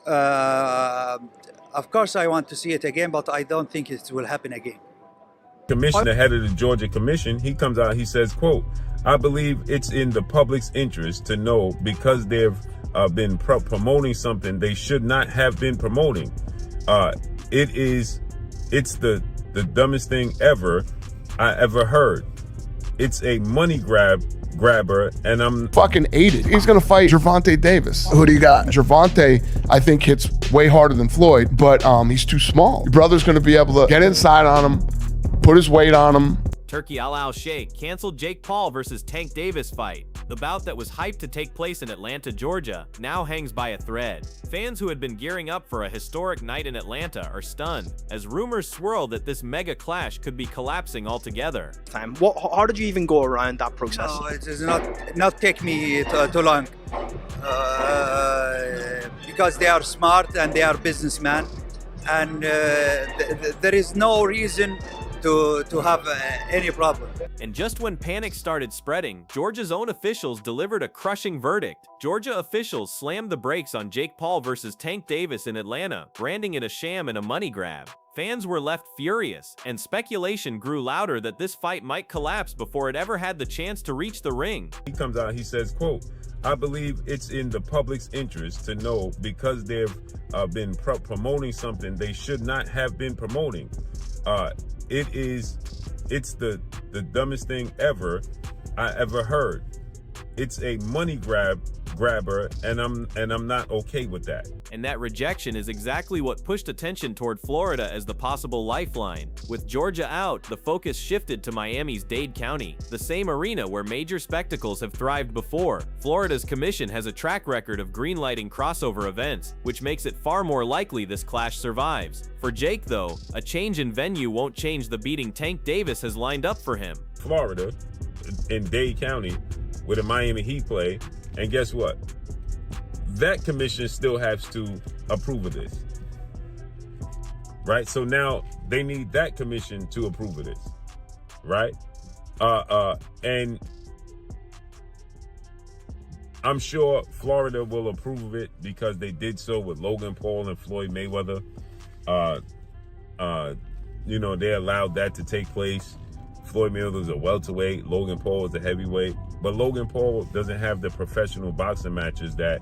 Uh, of course, I want to see it again, but I don't think it will happen again. Commissioner, head of the Georgia Commission, he comes out, he says, quote, I believe it's in the public's interest to know because they've been promoting something they should not have been promoting. It's the dumbest thing ever I ever heard. It's a money grabber, and I'm fucking ate it. He's gonna fight Gervonta Davis. Who do you got? Gervonta, I think, hits way harder than Floyd, but he's too small. Your brother's gonna be able to get inside on him, put his weight on him. Turki Alalshikh canceled Jake Paul versus Tank Davis fight. The bout that was hyped to take place in Atlanta, Georgia, now hangs by a thread. Fans who had been gearing up for a historic night in Atlanta are stunned, as rumors swirl that this mega clash could be collapsing altogether. How did you even go around that process? No, it is not take me too long, because they are smart and they are businessmen, and there is no reason to have any problem. And just when panic started spreading, Georgia's own officials delivered a crushing verdict. Georgia officials slammed the brakes on Jake Paul versus Tank Davis in Atlanta, branding it a sham and a money grab. Fans were left furious, and speculation grew louder that this fight might collapse before it ever had the chance to reach the ring. He comes out, he says, quote, I believe it's in the public's interest to know because they've been promoting something they should not have been promoting. It's the dumbest thing ever I ever heard. It's a money grabber, and I'm not okay with that. And that rejection is exactly what pushed attention toward Florida as the possible lifeline. With Georgia out, the focus shifted to Miami's Dade County, the same arena where major spectacles have thrived before. Florida's commission has a track record of greenlighting crossover events, which makes it far more likely this clash survives. For Jake, though, a change in venue won't change the beating Tank Davis has lined up for him. Florida, in Dade County, where the Miami Heat play, and guess what? That commission still has to approve of this, right? So now they need that commission to approve of this, right? And I'm sure Florida will approve of it because they did so with Logan Paul and Floyd Mayweather. You know, they allowed that to take place. Floyd Mayweather is a welterweight, Logan Paul is a heavyweight, but Logan Paul doesn't have the professional boxing matches that.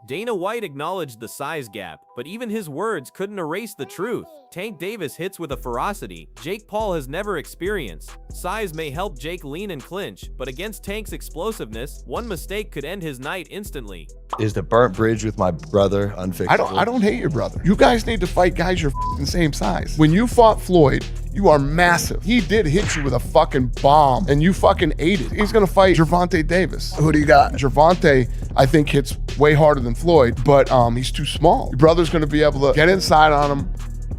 Dana White acknowledged the size gap, but even his words couldn't erase the truth. Tank Davis hits with a ferocity Jake Paul has never experienced. Size may help Jake lean and clinch, but against Tank's explosiveness, one mistake could end his night instantly. Is the burnt bridge with my brother unfixable? I don't hate your brother. You guys need to fight guys your same size. When you fought Floyd, you are massive. He did hit you with a fucking bomb, and you fucking ate it. He's gonna fight Gervonta Davis. Who do you got? Gervonta, I think, hits way harder than Floyd, but he's too small. Your brother's gonna be able to get inside on him,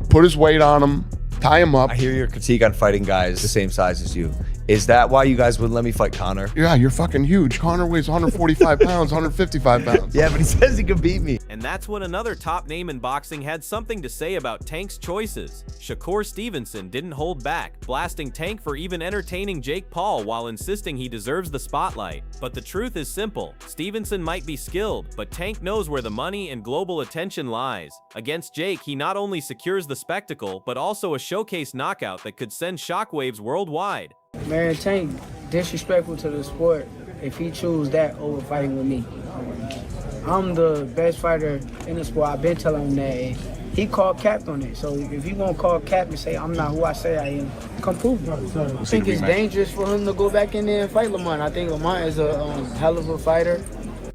put his weight on him, tie him up. I hear your critique on fighting guys the same size as you. Is that why you guys wouldn't let me fight Conor? Yeah, you're fucking huge. Conor weighs 145 pounds, 155 pounds. Yeah, but he says he can beat me. And that's when another top name in boxing had something to say about Tank's choices. Shakur Stevenson didn't hold back, blasting Tank for even entertaining Jake Paul while insisting he deserves the spotlight. But the truth is simple. Stevenson might be skilled, but Tank knows where the money and global attention lies. Against Jake, he not only secures the spectacle, but also a showcase knockout that could send shockwaves worldwide. Man, Tank disrespectful to the sport if he choose that over fighting with me. I'm the best fighter in the sport. I've been telling him that. He called cap on it. So if you gonna call cap and say I'm not who I say I am, come prove it. I think it's dangerous for him to go back in there and fight Lamont. I think Lamont is a hell of a fighter.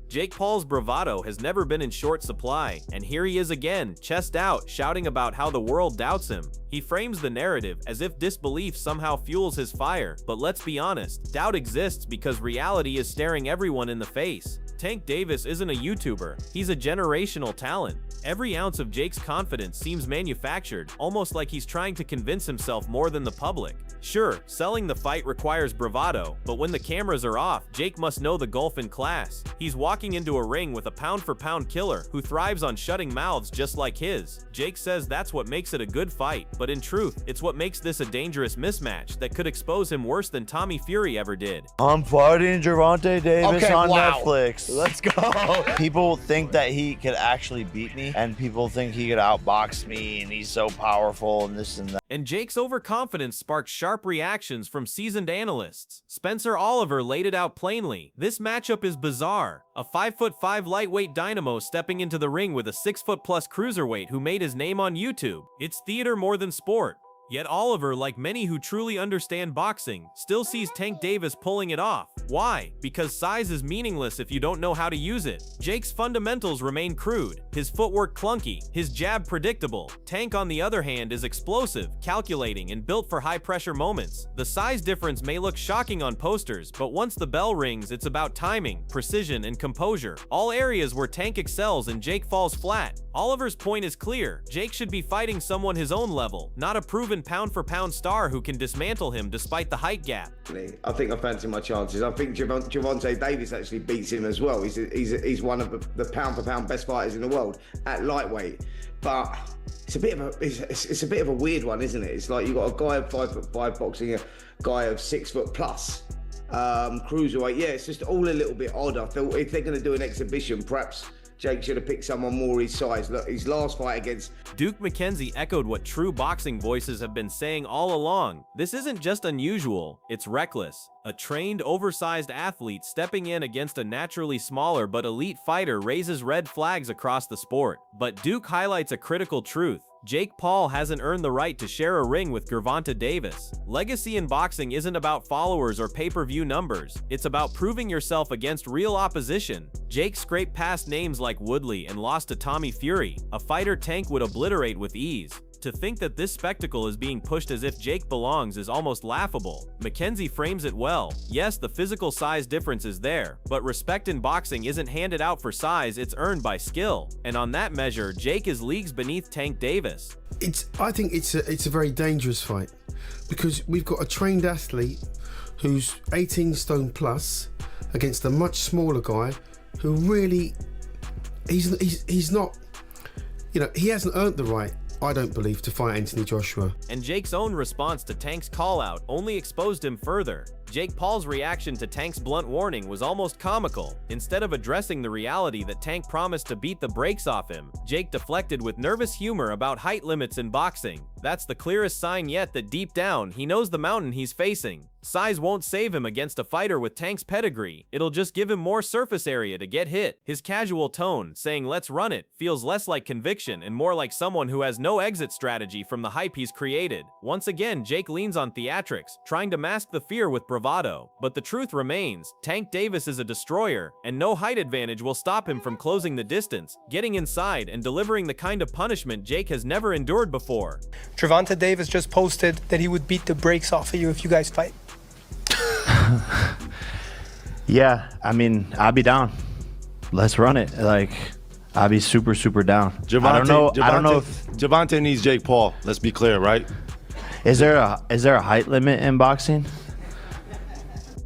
Jake Paul's bravado has never been in short supply, and here he is again, chest out, shouting about how the world doubts him. He frames the narrative as if disbelief somehow fuels his fire, but let's be honest, doubt exists because reality is staring everyone in the face. Tank Davis isn't a YouTuber, he's a generational talent. Every ounce of Jake's confidence seems manufactured, almost like he's trying to convince himself more than the public. Sure, selling the fight requires bravado, but when the cameras are off, Jake must know the gulf in class. He's walking into a ring with a pound-for-pound killer who thrives on shutting mouths just like his. Jake says that's what makes it a good fight, but in truth, it's what makes this a dangerous mismatch that could expose him worse than Tommy Fury ever did. I'm fighting Gervonta Davis Okay, on wow. Netflix. Let's go. People think that he could actually beat me, and people think he could outbox me, and he's so powerful and this and that. And Jake's overconfidence sparked sharp reactions from seasoned analysts. Spencer Oliver laid it out plainly. This matchup is bizarre. A 5'5" lightweight dynamo stepping into the ring with a 6'+ cruiserweight who made his name on YouTube. It's theater more than sport. Yet Oliver, like many who truly understand boxing, still sees Tank Davis pulling it off. Why? Because size is meaningless if you don't know how to use it. Jake's fundamentals remain crude, his footwork clunky, his jab predictable. Tank, on the other hand, is explosive, calculating, and built for high-pressure moments. The size difference may look shocking on posters, but once the bell rings, it's about timing, precision, and composure. All areas where Tank excels and Jake falls flat. Oliver's point is clear. Jake should be fighting someone his own level, not a proven pound-for-pound star who can dismantle him despite the height gap. I think I fancy my chances. I think Gervonta Davis actually beats him as well. He's one of the pound-for-pound best fighters in the world at lightweight. But it's a bit of a weird one, isn't it? It's like you got a guy of 5'5" boxing a guy of 6'+. Cruiserweight. Yeah, it's just all a little bit odd. I feel if they're going to do an exhibition, perhaps Jake should have picked someone more his size. Look, his last fight against Duke McKenzie echoed what true boxing voices have been saying all along. This isn't just unusual, it's reckless. A trained, oversized athlete stepping in against a naturally smaller but elite fighter raises red flags across the sport. But Duke highlights a critical truth. Jake Paul hasn't earned the right to share a ring with Gervonta Davis. Legacy in boxing isn't about followers or pay-per-view numbers. It's about proving yourself against real opposition. Jake scraped past names like Woodley and lost to Tommy Fury, a fighter Tank would obliterate with ease. To think that this spectacle is being pushed as if Jake belongs is almost laughable. McKenzie frames it well. Yes, the physical size difference is there, but respect in boxing isn't handed out for size, it's earned by skill. And on that measure, Jake is leagues beneath Tank Davis. I think it's a very dangerous fight because we've got a trained athlete who's 18 stone plus against a much smaller guy who really he's not, you know, he hasn't earned the right, I don't believe, to fight Anthony Joshua. And Jake's own response to Tank's call-out only exposed him further. Jake Paul's reaction to Tank's blunt warning was almost comical. Instead of addressing the reality that Tank promised to beat the brakes off him, Jake deflected with nervous humor about height limits in boxing. That's the clearest sign yet that deep down, he knows the mountain he's facing. Size won't save him against a fighter with Tank's pedigree. It'll just give him more surface area to get hit. His casual tone, saying "let's run it," feels less like conviction and more like someone who has no exit strategy from the hype he's created. Once again, Jake leans on theatrics, trying to mask the fear with bravado. But the truth remains, Tank Davis is a destroyer, and no height advantage will stop him from closing the distance, getting inside, and delivering the kind of punishment Jake has never endured before. Gervonta Davis just posted that he would beat the brakes off of you if you guys fight. Yeah, I mean, I'll be down. Let's run it. Like, I'll be super, super down. I don't know if Gervonta needs Jake Paul. Let's be clear, right? Is there a height limit in boxing?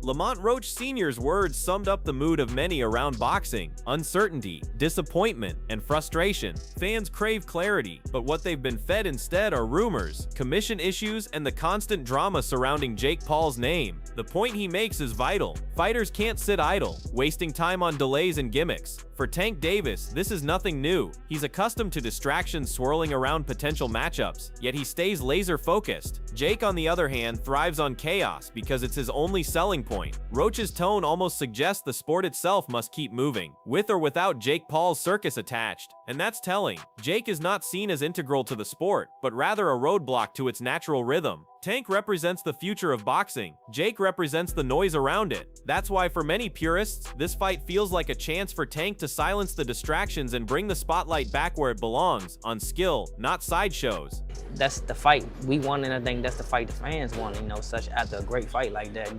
Lamont Roach Sr.'s words summed up the mood of many around boxing: uncertainty, disappointment, and frustration. Fans crave clarity, but what they've been fed instead are rumors, commission issues, and the constant drama surrounding Jake Paul's name. The point he makes is vital. Fighters can't sit idle, wasting time on delays and gimmicks. For Tank Davis, this is nothing new. He's accustomed to distractions swirling around potential matchups, yet he stays laser-focused. Jake, on the other hand, thrives on chaos because it's his only selling point. Roach's tone almost suggests the sport itself must keep moving, with or without Jake Paul's circus attached. And that's telling. Jake is not seen as integral to the sport, but rather a roadblock to its natural rhythm. Tank represents the future of boxing. Jake represents the noise around it. That's why for many purists, this fight feels like a chance for Tank to silence the distractions and bring the spotlight back where it belongs, on skill, not sideshows. That's the fight we want, and I think that's the fight the fans want, you know, such after a great fight like that.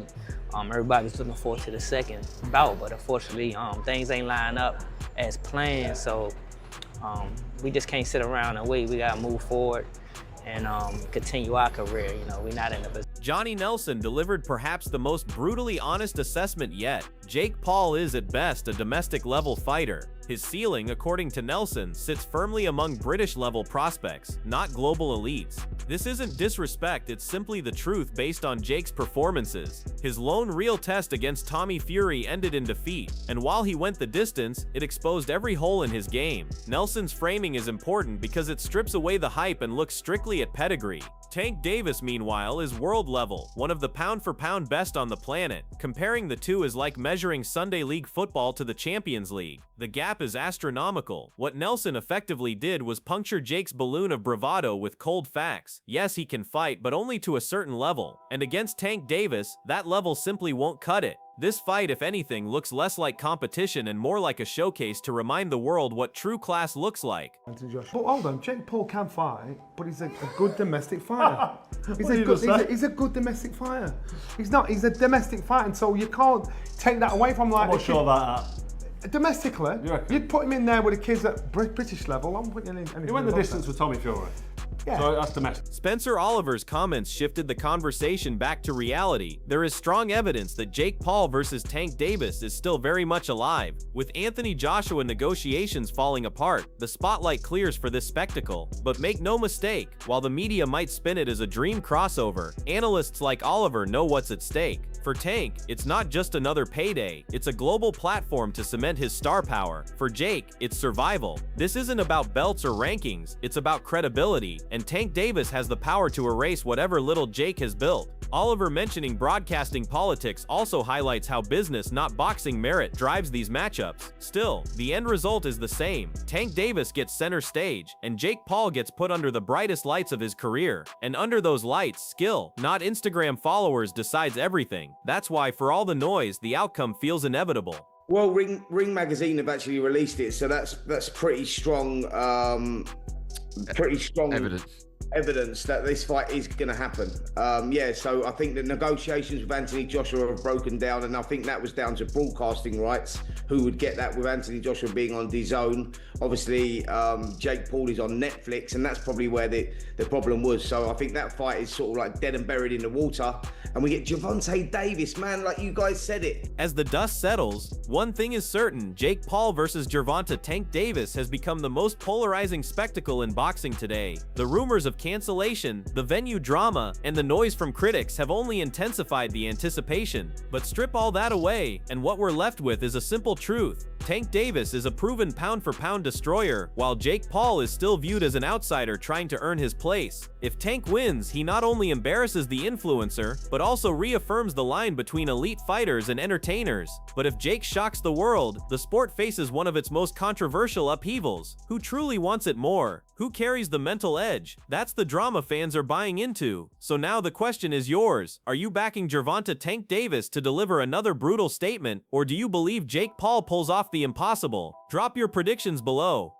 Everybody's looking forward to the second bout, but unfortunately, things ain't lining up as planned, so we just can't sit around and wait. We gotta move forward and continue our career. You know, we're not in a position. Johnny Nelson delivered perhaps the most brutally honest assessment yet. Jake Paul is at best a domestic-level fighter. His ceiling, according to Nelson, sits firmly among British-level prospects, not global elites. This isn't disrespect, it's simply the truth based on Jake's performances. His lone real test against Tommy Fury ended in defeat, and while he went the distance, it exposed every hole in his game. Nelson's framing is important because it strips away the hype and looks strictly at pedigree. Tank Davis, meanwhile, is world level, one of the pound-for-pound best on the planet. Comparing the two is like measuring Sunday League football to the Champions League. The gap is astronomical. What Nelson effectively did was puncture Jake's balloon of bravado with cold facts. Yes, he can fight, but only to a certain level. And against Tank Davis, that level simply won't cut it. This fight, if anything, looks less like competition and more like a showcase to remind the world what true class looks like. But hold on, Jake Paul can fight, but he's a good domestic fighter. He's a good domestic fighter. He's a domestic fighter, and so you can't take that away from like. I'm not sure about that. Domestically, you'd put him in there with the kids at British level. I'm putting in. He went the distance with Tommy Fury. Yeah. So that's domestic. Spencer Oliver's comments shifted the conversation back to reality. There is strong evidence that Jake Paul versus Tank Davis is still very much alive. With Anthony Joshua negotiations falling apart, the spotlight clears for this spectacle. But make no mistake, while the media might spin it as a dream crossover, analysts like Oliver know what's at stake. For Tank, it's not just another payday, it's a global platform to cement his star power. For Jake, it's survival. This isn't about belts or rankings, it's about credibility, and Tank Davis has the power to erase whatever little Jake has built. Oliver mentioning broadcasting politics also highlights how business, not boxing merit, drives these matchups. Still, the end result is the same. Tank Davis gets center stage, and Jake Paul gets put under the brightest lights of his career. And under those lights, skill, not Instagram followers, decides everything. That's why, for all the noise, the outcome feels inevitable. Well, Ring Magazine have actually released it, so that's pretty strong. Evidence that this fight is going to happen. Yeah, so I think the negotiations with Anthony Joshua have broken down, and I think that was down to broadcasting rights, who would get that with Anthony Joshua being on DAZN. Obviously, Jake Paul is on Netflix, and that's probably where the problem was. So I think that fight is sort of like dead and buried in the water, and we get Gervonta Davis, man, like you guys said it. As the dust settles, one thing is certain: Jake Paul versus Gervonta Tank Davis has become the most polarizing spectacle in boxing today. The rumors of cancellation, the venue drama, and the noise from critics have only intensified the anticipation. But strip all that away, and what we're left with is a simple truth. Tank Davis is a proven pound-for-pound destroyer, while Jake Paul is still viewed as an outsider trying to earn his place. If Tank wins, he not only embarrasses the influencer, but also reaffirms the line between elite fighters and entertainers. But if Jake shocks the world, the sport faces one of its most controversial upheavals. Who truly wants it more? Who carries the mental edge? That's the drama fans are buying into. So now the question is yours. Are you backing Gervonta Tank Davis to deliver another brutal statement, or do you believe Jake Paul pulls off the impossible? Drop your predictions below.